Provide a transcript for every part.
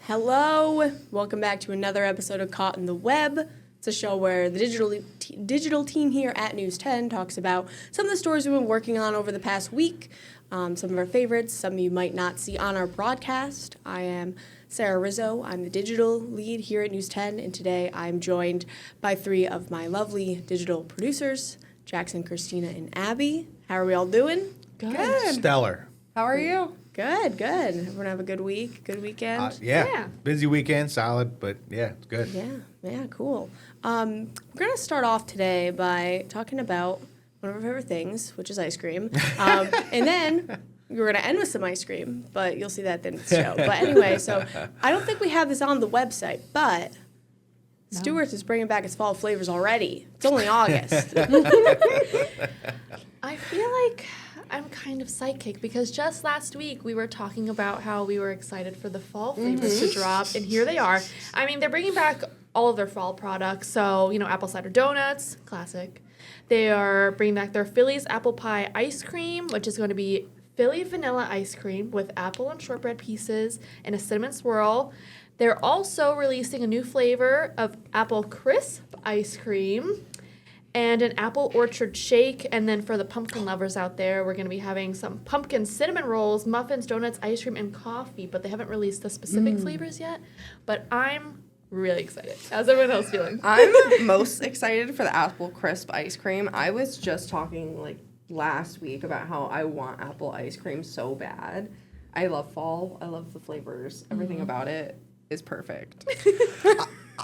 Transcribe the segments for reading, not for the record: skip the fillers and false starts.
Hello, welcome back to another episode of Caught in the Web. It's a show where the digital team here at News 10 talks about some of the stories we've been working on over the past week, some of our favorites, some you might not see on our broadcast. I am Sarah Rizzo. I'm the digital lead here at News 10, and today I'm joined by three of my lovely digital producers, Jackson, Christina, and Abby. How are we all doing? Good. Stellar. How are you? Good. Everyone have a good week, good weekend? Yeah. Busy weekend, solid, but yeah, it's good. Yeah, cool. We're going to start off today by talking about one of our favorite things, which is ice cream. And then we're going to end with some ice cream, but you'll see that at the end of the show. But anyway, so I don't think we have this on the website, but Stewart's is bringing back its fall flavors already. It's only August. I feel like I'm kind of psychic because just last week we were talking about how we were excited for the fall flavors to drop, and here they are. I mean, they're bringing back all of their fall products, so, apple cider donuts, classic. They are bringing back their Philly's apple pie ice cream, which is going to be Philly vanilla ice cream with apple and shortbread pieces and a cinnamon swirl. They're also releasing a new flavor of apple crisp ice cream and an apple orchard shake. And then for the pumpkin lovers out there, we're going to be having some pumpkin cinnamon rolls, muffins, donuts, ice cream, and coffee. But they haven't released the specific flavors yet. But I'm really excited. How's everyone else feeling? I'm most excited for the apple crisp ice cream. I was just talking last week about how I want apple ice cream so bad. I love fall. I love the flavors. Everything about it is perfect.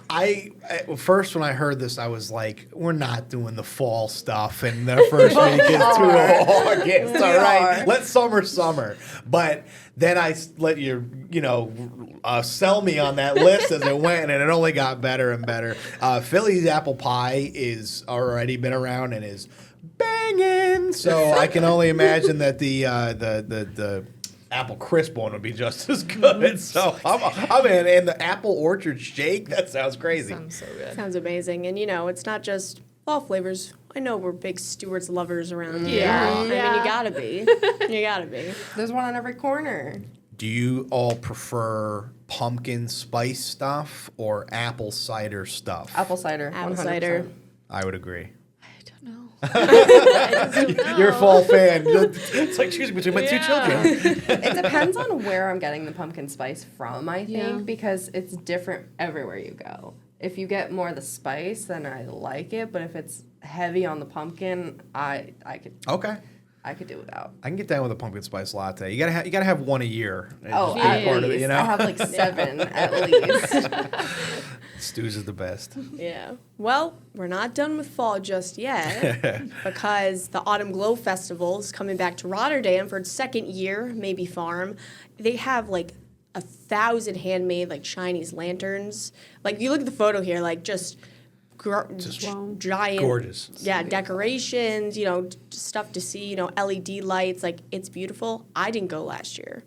I first when I heard this, I was like, "We're not doing the fall stuff." And the first week is too August. All right, let summer. But then I let you, sell me on that list as it went, and it only got better and better. Philly's apple pie is already been around and is banging. So I can only imagine that the apple crisp one would be just as good. So I'm in. And the apple orchard shake, that sounds crazy. Sounds so good. Sounds amazing. And, it's not just fall flavors. I know we're big Stewart's lovers around here. Yeah. I mean, you gotta be. There's one on every corner. Do you all prefer pumpkin spice stuff or apple cider stuff? Apple cider. Apple 100%. cider. I would agree. I don't know. You're a fall fan. It's like choosing between my two children. It depends on where I'm getting the pumpkin spice from, I think, Yeah. because it's different everywhere you go. If you get more of the spice, then I like it, but if it's heavy on the pumpkin, I could do without. I can get down with a pumpkin spice latte. You gotta have one a year. It's Oh, just at part of least. it, I have 7 at least. Stews is the best. Yeah. Well, we're not done with fall just yet because the Autumn Glow Festival is coming back to Rotterdam for its second year, Maybe Farm. They have 1,000 handmade Chinese lanterns. You look at the photo here, just giant, Gorgeous. Yeah, decorations, stuff to see, LED lights. It's beautiful. I didn't go last year,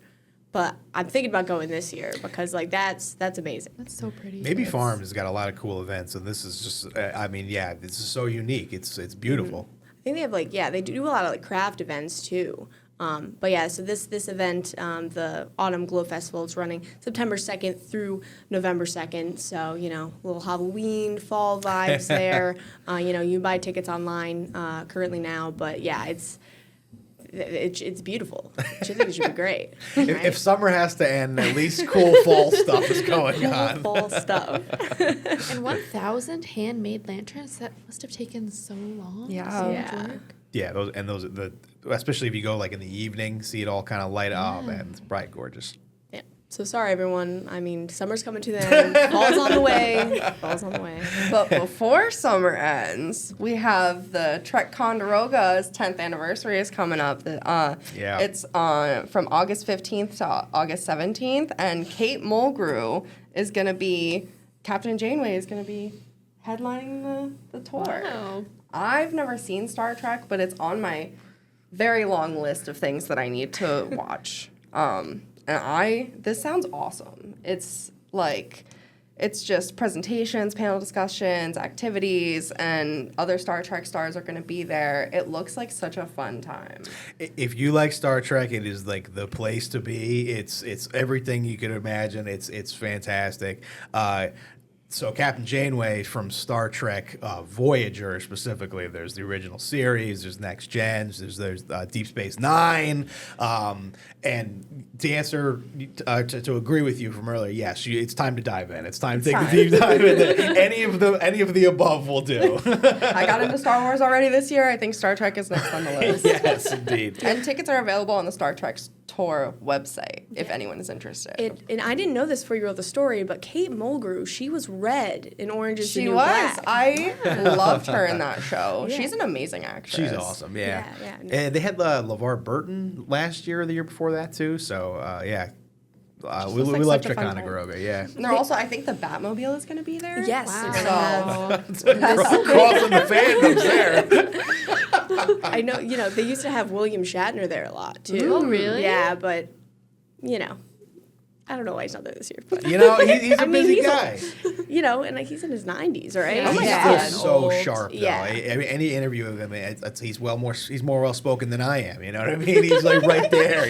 but I'm thinking about going this year because that's amazing. That's so pretty. Maybe Farm has got a lot of cool events, and this is just, this is so unique. It's beautiful. I think they have they do a lot of craft events too. But yeah, so this event, the Autumn Glow Festival, is running September 2nd through November 2nd. So, little Halloween, fall vibes there. You can buy tickets online currently now. But yeah, it's beautiful. I think it should be great. If summer has to end, at least cool fall stuff is going on. Fall stuff. And 1,000 handmade lanterns, that must have taken so long. Yeah. So much Yeah. work. Yeah, those especially if you go in the evening, see it all kind of light up, man, it's bright, gorgeous. Yeah. So sorry, everyone. I mean, summer's coming to the end. Fall's on the way. But before summer ends, we have the Trek Conderoga's 10th anniversary is coming up. It's from August 15th to August 17th, and Kate Mulgrew is going to be, Captain Janeway is going to be headlining the tour. Wow. I've never seen Star Trek, but it's on my very long list of things that I need to watch. And this sounds awesome. It's it's just presentations, panel discussions, activities, and other Star Trek stars are going to be there. It looks like such a fun time. If you like Star Trek, it is like the place to be. It's everything you could imagine. It's fantastic. So Captain Janeway from Star Trek Voyager specifically, there's the original series, there's Next Gens, there's Deep Space Nine, and to answer, to agree with you from earlier, yes, it's time to dive in. It's time to take a deep dive into any of the above will do. I got into Star Wars already this year. I think Star Trek is next on the list. Yes, indeed. And tickets are available on the Star Trek Tour website if anyone is interested. And I didn't know this before you wrote the story, but Kate Mulgrew, she was red in Orange is the She New was. Black. I loved her in that show. Yeah. She's an amazing actress. She's awesome, yeah. Yeah. And they had LeVar Burton last year or the year before that too, so yeah. We looks like love such a fun Ticonderoga, yeah. And they're also, I think the Batmobile is going to be there. Yes. Wow. Crossing the fandoms there. I know, they used to have William Shatner there a lot, too. Oh, really? Yeah, but, I don't know why he's not there this year. But, He's a busy guy. and he's in his 90s, right? Yeah. Oh my He's God. still so Old. sharp, though. Yeah. I mean, any interview of him, he's more well spoken than I am. You know what I mean? He's like right there.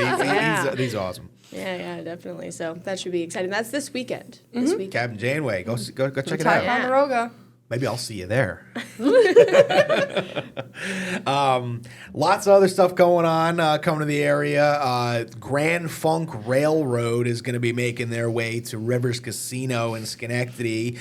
He's awesome. Yeah, definitely. So that should be exciting. That's this weekend. This weekend. Captain Janeway, go check it out. Ticonderoga. Maybe I'll see you there. Lots of other stuff going on, coming to the area. Grand Funk Railroad is going to be making their way to Rivers Casino in Schenectady.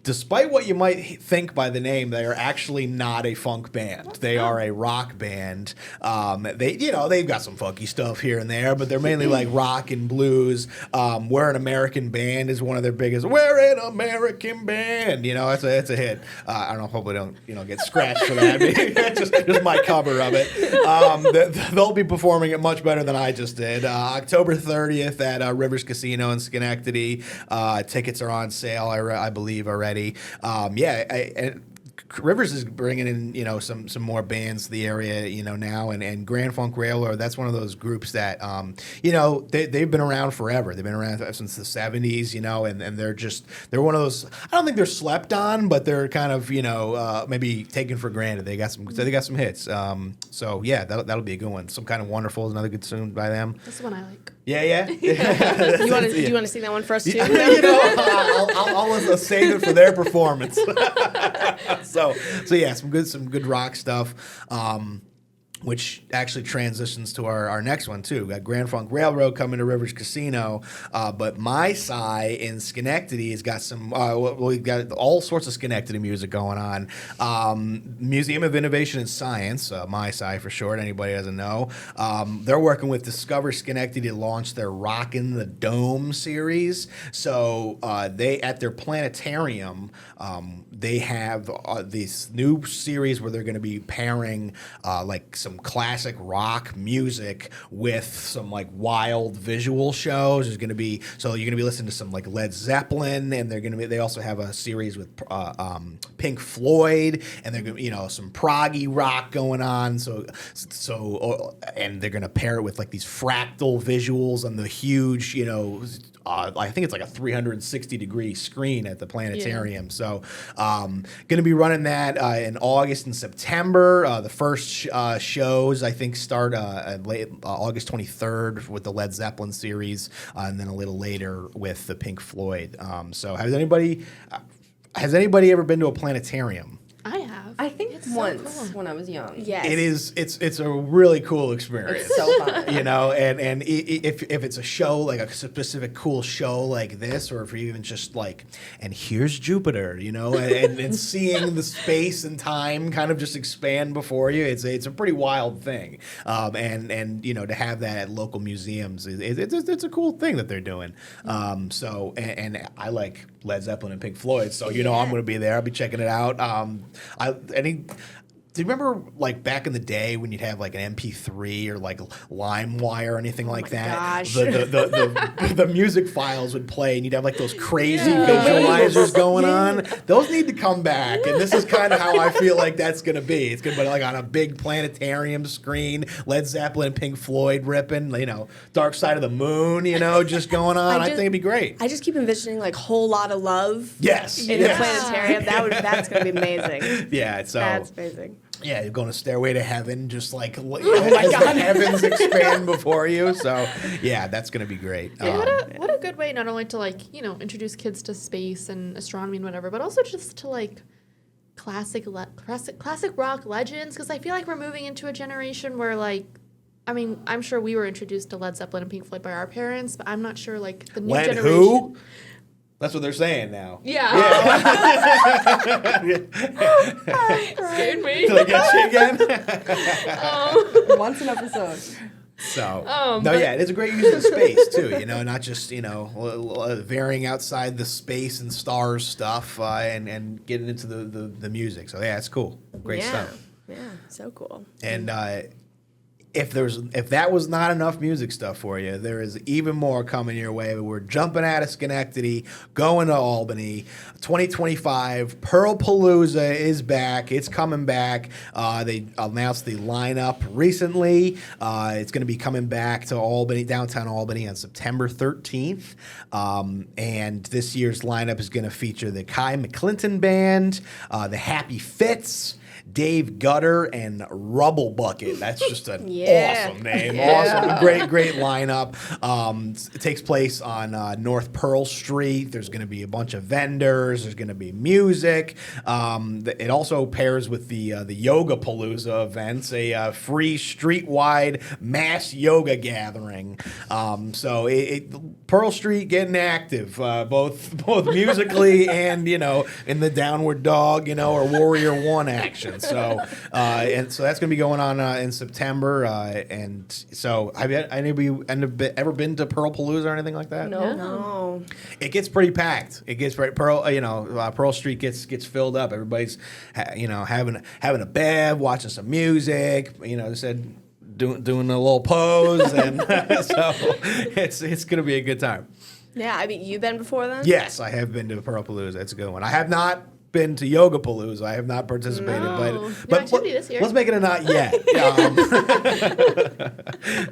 Despite what you might think by the name, they are actually not a funk band. They are a rock band. They've got some funky stuff here and there, but they're mainly like rock and blues. We're an American Band is one of their biggest. We're an American Band. It's a hit. I don't know. Hopefully, don't get scratched for that. just my cover of it. They'll be performing it much better than I just did. October 30th at Rivers Casino in Schenectady. Tickets are on sale. I believe already. Rivers is bringing in, some more bands to the area, now, and Grand Funk Railroad, that's one of those groups that, they've been around forever. They've been around since the 70s, and they're one of those, I don't think they're slept on, but they're kind of, maybe taken for granted. They got some hits. So yeah, that'll be a good one. Some Kind of Wonderful is another good tune by them. This one I like. Yeah. Do you want to sing that one for us too? I'll save it for their performance. So yeah, some good rock stuff. Which actually transitions to our next one, too. We got Grand Funk Railroad coming to Rivers Casino, but My Sci in Schenectady has got some, we've got all sorts of Schenectady music going on. Museum of Innovation and Science, My Sci for short, anybody doesn't know. They're working with Discover Schenectady to launch their Rockin' the Dome series. So they, at their planetarium, they have this new series where they're going to be pairing like some classic rock music with some like wild visual shows. There's going to be, so you're going to be listening to some like Led Zeppelin, and they also have a series with Pink Floyd, and they're going to, some proggy rock going on. So and they're going to pair it with like these fractal visuals on the huge, I think it's like a 360-degree screen at the planetarium. Yeah. So going to be running that in August and September. The first shows, I think, start late August 23rd with the Led Zeppelin series, and then a little later with the Pink Floyd. So has anybody ever been to a planetarium? I have. I think it's once so cool. when I was young. Yes. It is. It's a really cool experience. It's so fun. And if it's a show, like a specific cool show like this, or if you're even just like, and here's Jupiter, and seeing the space and time kind of just expand before you, it's a pretty wild thing. And to have that at local museums, it's a cool thing that they're doing. So I like Led Zeppelin and Pink Floyd, so I'm going to be there. I'll be checking it out. Do you remember, like, back in the day when you'd have, like, an MP3 or, like, LimeWire or anything like that? Gosh. The music files would play, and you'd have, like, those crazy visualizers going on. Those need to come back, and this is kind of how I feel like that's going to be. It's going to be, like, on a big planetarium screen, Led Zeppelin and Pink Floyd ripping, Dark Side of the Moon, just going on. I think it'd be great. I just keep envisioning, like, Whole Lot of Love. Yes. In the planetarium. That's going to be amazing. Yeah, so. That's amazing. Yeah, you're going to Stairway to Heaven, just like as the heavens expand before you. So, yeah, that's going to be great. Yeah, what a good way not only to introduce kids to space and astronomy and whatever, but also just to classic rock legends. Because I feel like we're moving into a generation where I'm sure we were introduced to Led Zeppelin and Pink Floyd by our parents, but I'm not sure the new generation. Who? That's what they're saying now. Yeah. Scared me. Did I get you again? Once an episode. So, it is a great use of space, too, not just, varying outside the space and stars stuff and getting into the music. So, yeah, it's cool. Great stuff. Yeah, so cool. And if that was not enough music stuff for you, there is even more coming your way. We're jumping out of Schenectady, going to Albany. 2025, Pearl-Palooza is back. It's coming back. They announced the lineup recently. It's going to be coming back to Albany, downtown Albany, on September 13th. And this year's lineup is going to feature the Kai McClinton Band, the Happy Fits, Dave Gutter, and Rubble Bucket. That's just an awesome name. Awesome. Great lineup. It takes place on North Pearl Street. There's going to be a bunch of vendors. There's going to be music. It also pairs with the Yoga Palooza events, a free street-wide mass yoga gathering. So Pearl Street getting active, both musically and, in the Downward Dog, or Warrior One action. So that's going to be going on in September. And so, have any of you ever been to Pearl-Palooza or anything like that? No. It gets pretty packed. It gets Pearl Street gets filled up. Everybody's having a bev, watching some music. They said doing a little pose, and so it's going to be a good time. Yeah, you've been before then? Yes, I have been to Pearl-Palooza. It's a good one. I have not been to Yoga Palooza. I have not participated, but activity this year. Let's make it a not yet.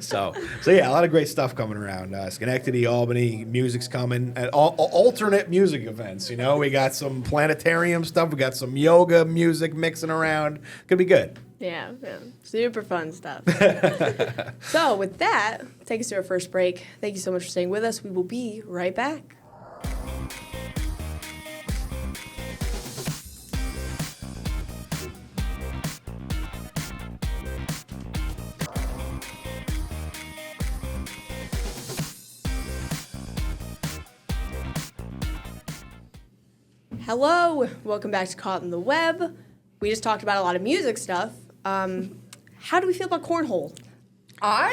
So yeah, a lot of great stuff coming around. Schenectady, Albany, music's coming. Alternate music events. We got some planetarium stuff. We got some yoga music mixing around. Could be good. Yeah, super fun stuff. So with that, take us to our first break. Thank you so much for staying with us. We will be right back. Hello, welcome back to Caught in the Web. We just talked about a lot of music stuff. How do we feel about cornhole? I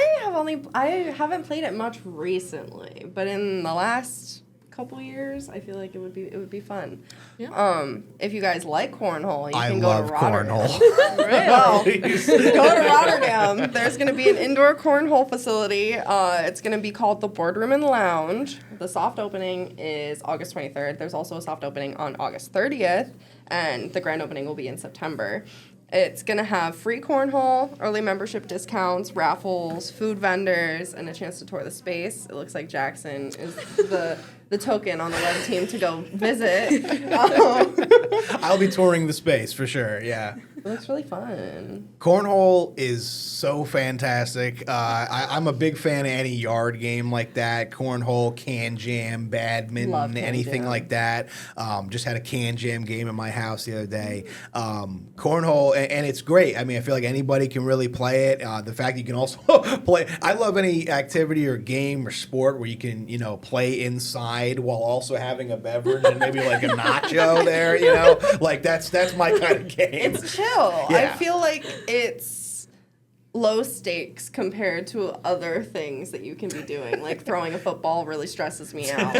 haven't played it much recently, but in the last couple years, I feel like it would be fun. Yeah. If you guys like cornhole, you can go to Rotterdam. Cornhole. Well, go to Rotterdam. There's going to be an indoor cornhole facility. It's going to be called the Boardroom and Lounge. The soft opening is August 23rd. There's also a soft opening on August 30th, and the grand opening will be in September. It's going to have free cornhole, early membership discounts, raffles, food vendors, and a chance to tour the space. It looks like Jackson is the token on the web team to go visit. I'll be touring the space for sure, yeah. It looks really fun. Cornhole is so fantastic. I'm a big fan of any yard game like that. Cornhole, can jam, badminton, anything like that. Just had a can jam game in my house the other day. Cornhole, and it's great. I feel like anybody can really play it. The fact that you can also play. I love any activity or game or sport where you can, play inside while also having a beverage and maybe like a nacho there, Like that's my kind of game. It's chill. Yeah. I feel like it's low stakes compared to other things that you can be doing. Like throwing a football really stresses me out.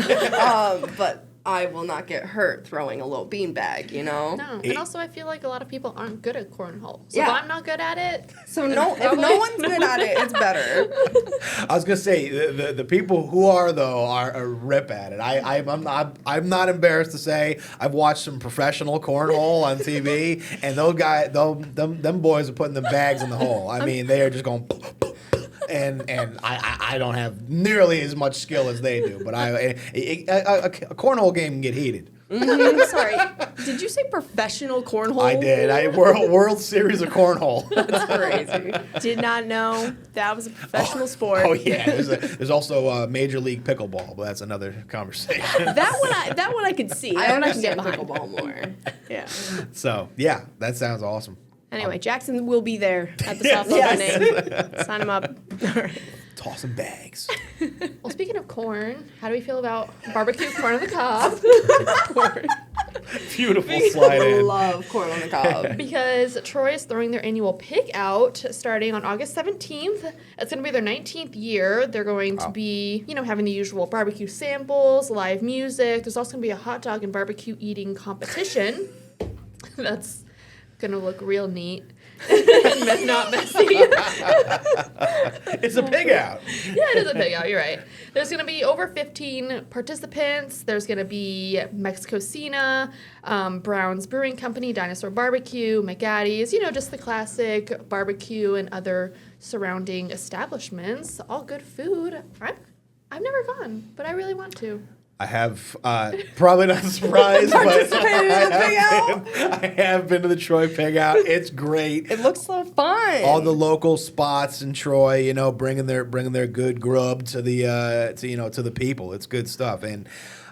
But I will not get hurt throwing a little beanbag, you know? No, and also I feel like a lot of people aren't good at cornhole. So Yeah. if I'm not good at it, So if no one's good at it, it's better. I was gonna say the people who are though are a rip at it. I'm not embarrassed to say I've watched some professional cornhole on TV, and those guys, them boys are putting the bags in the hole. I mean, they are just going. And I don't have nearly as much skill as they do, but a cornhole game can get heated. I'm sorry. Did you say professional cornhole? I did. World Series of Cornhole. That's crazy. Did not know that was a professional sport. Oh yeah, there's also Major League Pickleball, but that's another conversation. That one I could see. I That one I can get understand behind. pickleball more. Yeah. So yeah, that sounds awesome. Anyway, Jackson will be there at the soft Yes. opening. Sign him up. All right. Tossing bags. well, speaking of corn, how do we feel about barbecue corn on the cob? Beautiful slide I in. love corn on the cob. Because Troy is throwing their annual pig out starting on August 17th. It's going to be their 19th year. They're going to be, having the usual barbecue samples, live music. There's also going to be a hot dog and barbecue eating competition. That's going to look real neat. and not messy. It's a pig out. Yeah, it is a pig out. You're right. There's going to be over 15 participants. There's going to be Mexico Cena, Brown's Brewing Company, Dinosaur Barbecue, McGaddy's, just the classic barbecue and other surrounding establishments. All good food. I've never gone, but I really want to. I have, probably not surprised, but I have been to the Troy Pig Out. It's great. It looks so fun. All the local spots in Troy, bringing their good grub to the to the people. It's good stuff. And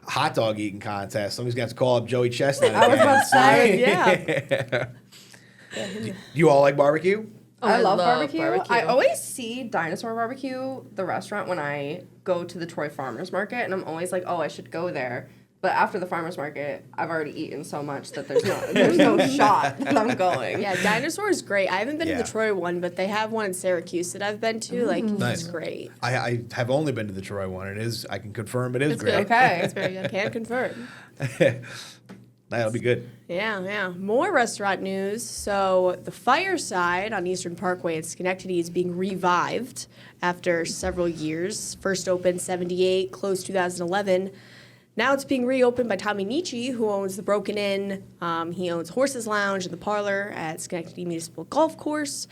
hot dog eating contest. Somebody's gonna have to call up Joey Chestnut. I was about to say, yeah. You all like barbecue? Oh, I love barbecue. I always see Dinosaur Barbecue, the restaurant, when I go to the Troy Farmers Market, and I'm always like, oh, I should go there. But after the farmers market, I've already eaten so much that there's no shot that I'm going. Yeah, Dinosaur is great. I haven't been to Yeah. the Troy one, but they have one in Syracuse that I've been to. Like, Nice. it's great. I have only been to the Troy one. I can confirm it is It's great. good. Okay. It's very good. Can confirm. That'll be good. Yeah. More restaurant news. So the Fireside on Eastern Parkway in Schenectady is being revived after several years. First opened 78, closed 2011. Now it's being reopened by Tommy Nietzsche, who owns the Broken Inn. He owns Horses Lounge and the Parlor at Schenectady Municipal Golf Course.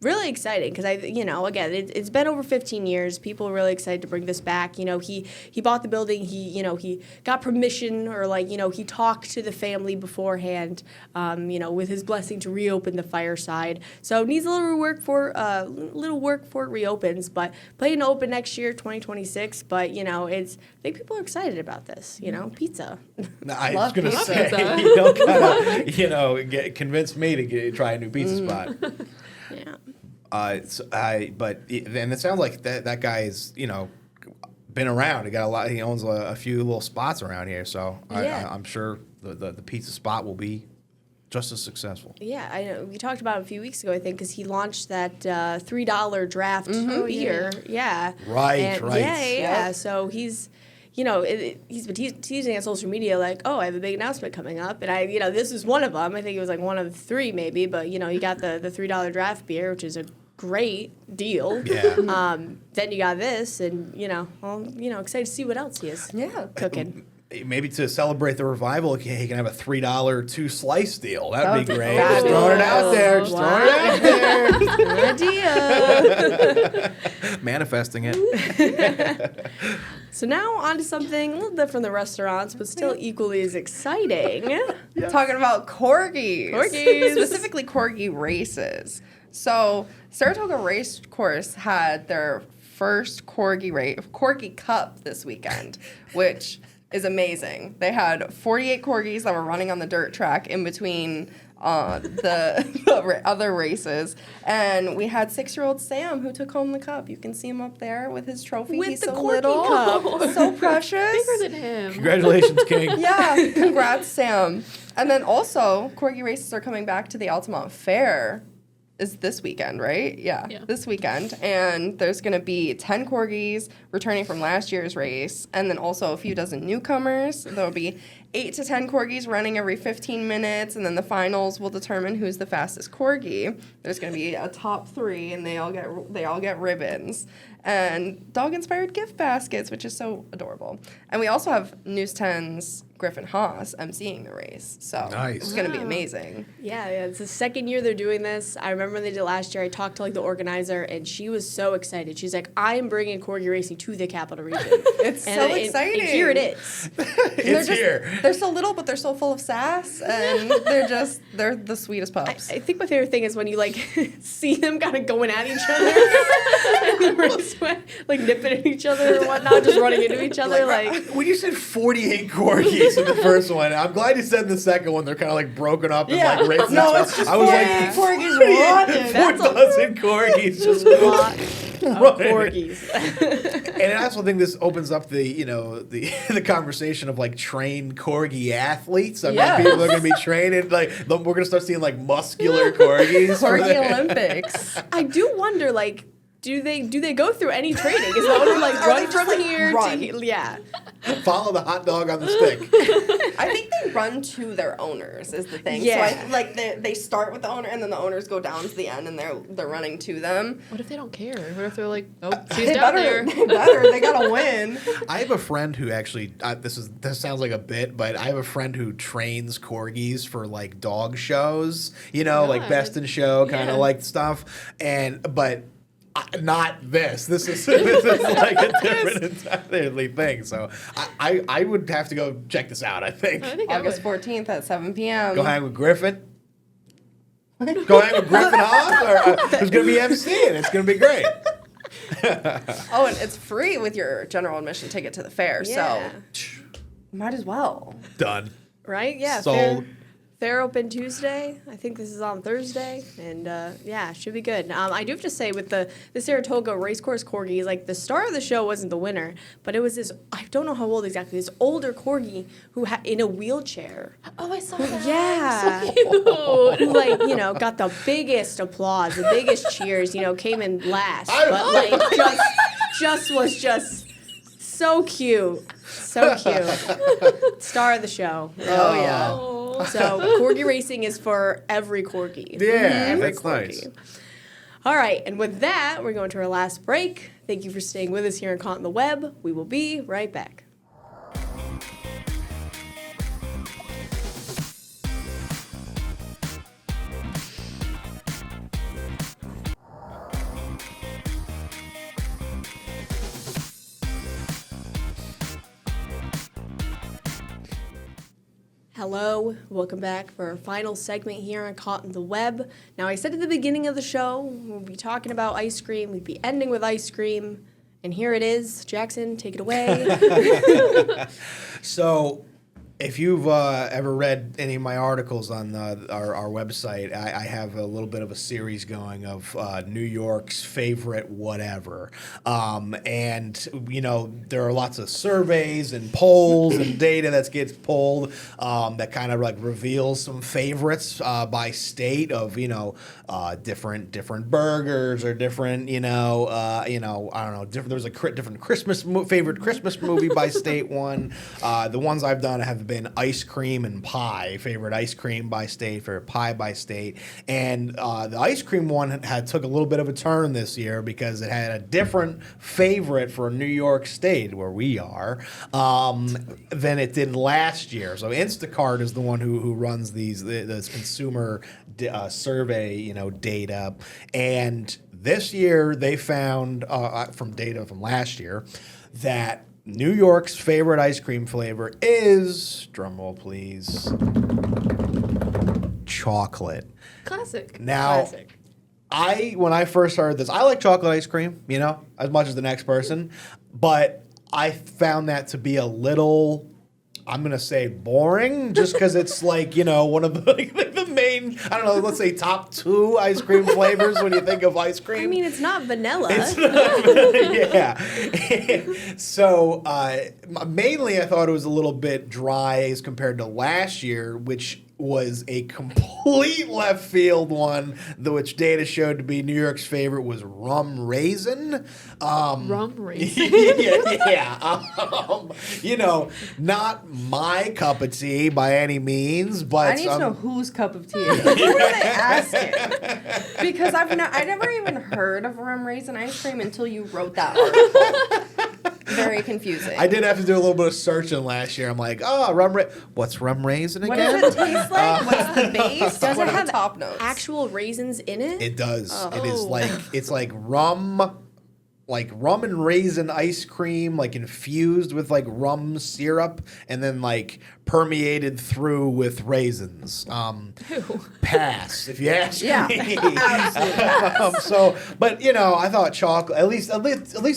Really exciting because again, it's been over 15 years. People are really excited to bring this back. He bought the building. He got permission or he talked to the family beforehand. With his blessing to reopen the Fireside. So it needs a little work for it reopens, but planning to open next year, 2026. But I think people are excited about this. Pizza. I was Love going to pizza. say, convince me to try a new pizza spot. Yeah. But it sounds like that guy is, been around. He got a lot. He owns a few little spots around here, so Yeah. I'm sure the pizza spot will be just as successful. Yeah, I know. We talked about it a few weeks ago, I think, because he launched that $3 draft beer. Yeah. Right. Yeah. So he's been teasing on social media like, oh, I have a big announcement coming up, and this is one of them. I think it was like one of three maybe, but you got the $3 draft beer, which is a great deal. Yeah. Then you got this, and excited to see what else he is cooking. Maybe to celebrate the revival, he can have a $3 2-slice deal. That'd be great. fabulous. Just throwing it out there. Just throwing it out there. Idea. Manifesting it. So now on to something a little different from the restaurants, but still equally as exciting. Talking about corgis. Corgis. Specifically corgi races. So Saratoga Race Course had their first corgi cup this weekend, which is amazing. They had 48 corgis that were running on the dirt track in between the other races, and we had 6-year-old Sam who took home the cup. You can see him up there with his trophy. With He's the so corgi little, cup. so precious. Bigger than him. Congratulations, King. Yeah, congrats, Sam. And then also, corgi races are coming back to the Altamont Fair is this weekend, right? Yeah. This weekend. And there's going to be 10 corgis returning from last year's race, and then also a few dozen newcomers. There'll be 8 to 10 corgis running every 15 minutes, and then the finals will determine who's the fastest corgi. There's going to be a top 3, and they all get ribbons and dog-inspired gift baskets, which is so adorable. And we also have News 10's Griffin Haas emceeing the race, so Nice. it's going to be amazing. Yeah, it's the second year they're doing this. I remember when they did it last year. I talked to the organizer, and she was so excited. She's like, "I am bringing corgi racing to the Capital Region." It's so exciting. And here it is. It's here. They're so little, but they're so full of sass, and they're the sweetest pups. I think my favorite thing is when you see them kind of going at each other, and the race nipping at each other or whatnot, just running into each other. When you said 48 corgis in the first one, I'm glad you said in the second one they're kind of broken up and racing. No, it's just I was 48 corgis running. 4 dozen corgis just corgis. And I also think this opens up the the conversation of trained corgi athletes. I mean, people are going to be trained and we're going to start seeing muscular corgis. Corgi Olympics. I do wonder do they go through any training? Is that one run from here run? to here? Yeah. Follow the hot dog on the stick. I think they run to their owners is the thing. Yeah. So they start with the owner and then the owners go down to the end and they're running to them. What if they don't care? What if they're like, oh, she's They down better, there? they gotta win. I have a friend who actually this sounds like a bit, but I have a friend who trains corgis for dog shows, Best in Show kind of stuff, but not this. This is a different entirely thing. So I would have to go check this out. I think August 14th at 7 p.m. Go hang with Griffin. Go hang with Griffin Haas, or who's going to be emceeing? It's going to be great. Oh, and it's free with your general admission ticket to the fair. Yeah. So might as well. Done. Right? Yeah. Sold. Fair open Tuesday. I think this is on Thursday, and should be good. I do have to say, with the Saratoga Racecourse Corgis, the star of the show wasn't the winner, but it was this, I don't know how old exactly, this older Corgi who in a wheelchair. Oh, I saw that. Yeah. So cute. Who got the biggest applause, the biggest cheers, came in last, but was so cute. So cute. Star of the show. Oh, yeah. Oh. So corgi racing is for every corgi. Yeah, Every that's nice. All right, and with that, we're going to our last break. Thank you for staying with us here on Caught on the Web. We will be right back. Hello, welcome back for our final segment here on Caught in the Web. Now, I said at the beginning of the show, we'll be talking about ice cream, we'd be ending with ice cream, and here it is. Jackson, take it away. So, if you've ever read any of my articles on our website, I have a little bit of a series going of New York's favorite whatever. And, there are lots of surveys and polls and data that gets pulled that kind of reveals some favorites by state of, different burgers or different, I don't know, there's a different favorite Christmas movie by state one. The ones I've done have been ice cream and pie. Favorite ice cream by state, favorite pie by state. And the ice cream one took a little bit of a turn this year because it had a different favorite for New York State, where we are, than it did last year. So Instacart is the one who runs this consumer survey, data. And this year they found, from data from last year, that New York's favorite ice cream flavor is, drumroll please, chocolate. Classic. Now, when I first heard this, I like chocolate ice cream, as much as the next person, but I found that to be a little, I'm going to say boring, just because it's one of the main, I don't know, let's say top 2 ice cream flavors when you think of ice cream. I mean, it's not vanilla. It's not, yeah. So mainly I thought it was a little bit dry as compared to last year, which was a complete left field one, which data showed to be New York's favorite was rum raisin. Rum raisin. You know, not my cup of tea by any means, but I need to know whose cup of tea it is. Who are they asking? Because I never even heard of rum raisin ice cream until you wrote that article. Very confusing. I did have to do a little bit of searching last year. I'm like, what's rum raisin What again? does it taste like? What's the base? Does What it are have the top notes? actual raisins in it? It does. It is Oh. it's like rum and raisin ice cream, like infused with like rum syrup, and then like permeated through with raisins. Pass, if you ask Yeah, me. absolutely. But you know, I thought chocolate. At least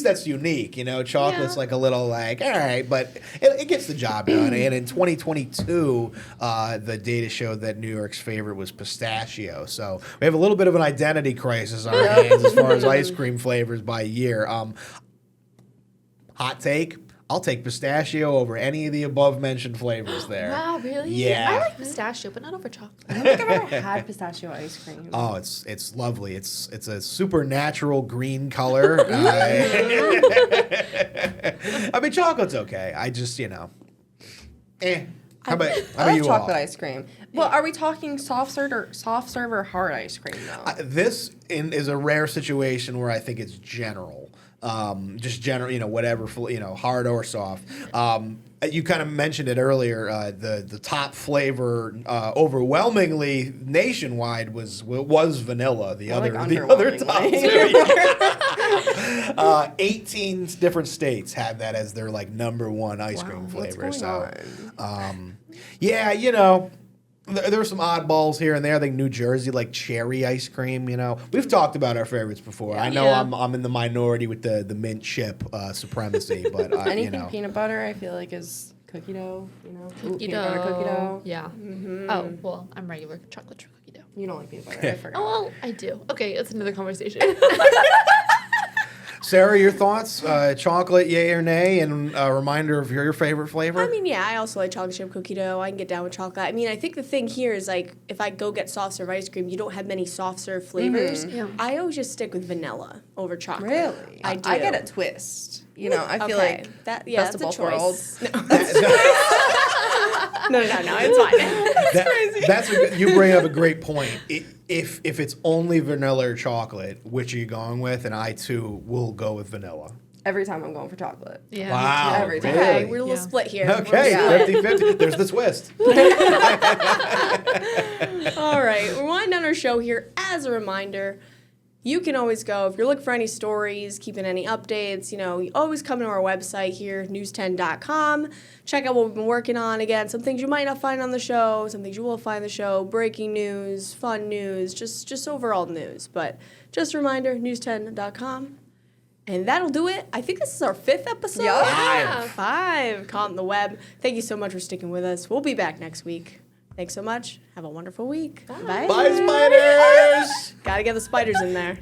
that's unique. You know, chocolate's Yeah. like a little like all right, but it gets the job done. And in 2022, the data showed that New York's favorite was pistachio. So we have a little bit of an identity crisis on our hands as far as ice cream flavors by year. Hot take. I'll take pistachio over any of the above mentioned flavors there. Wow, really? Yeah. I like pistachio, but not over chocolate. I don't think I've ever had pistachio ice cream. Oh, it's lovely. It's a supernatural green color. I mean, chocolate's okay. I just, you know, How about I love you chocolate all? ice cream. Well, are we talking soft serve or hard ice cream though? This is a rare situation where I think it's general. Just general, you know, whatever, you know, hard or soft. You kind of mentioned it earlier. The top flavor, overwhelmingly nationwide, was vanilla. The other top two. 18 different states had that as their like number one ice cream flavor. What's going on? Yeah, you know. There were some oddballs here and there. I think New Jersey, like cherry ice cream. You know, we've talked about our favorites before. I know Yeah. I'm in the minority with the mint chip supremacy, but Anything you know. peanut butter, I feel like is cookie dough. You know, Ooh, Cookie peanut butter cookie dough. Yeah. Oh, well, I'm regular chocolate chip cookie dough. You don't like peanut butter. I forgot. Oh, well, I do. Okay, it's another conversation. Sarah, your thoughts? Chocolate, yay or nay? And a reminder of your favorite flavor. I mean, yeah, I also like chocolate chip cookie dough. I can get down with chocolate. I mean, I think the thing here is like if I go get soft serve ice cream, you don't have many soft serve flavors. Yeah. I always just stick with vanilla over chocolate. Really? I do. I get a twist. You know, I feel Okay. like that yeah, best of that's both a choice. worlds. No, it's fine. That's you bring up a great point. If it's only vanilla or chocolate, which are you going with? And I too will go with vanilla. every time I'm going for chocolate. Yeah. Wow, Every time. Okay, really? we're a little Yeah. split here. Okay, Yeah. 50-50. There's the twist. All right, we're winding down our show here. As a reminder, you can always go, if you're looking for any stories, keeping any updates, you know, you always come to our website here, news10.com. Check out what we've been working on. Again, some things you might not find on the show, some things you will find on the show, breaking news, fun news, just overall news. But just a reminder, news10.com. And that'll do it. I think this is our 5th episode. Yeah. 5. Caught on the web. Thank you so much for sticking with us. We'll be back next week. Thanks so much. Have a wonderful week. Bye. Bye, spiders! Gotta get the spiders in there.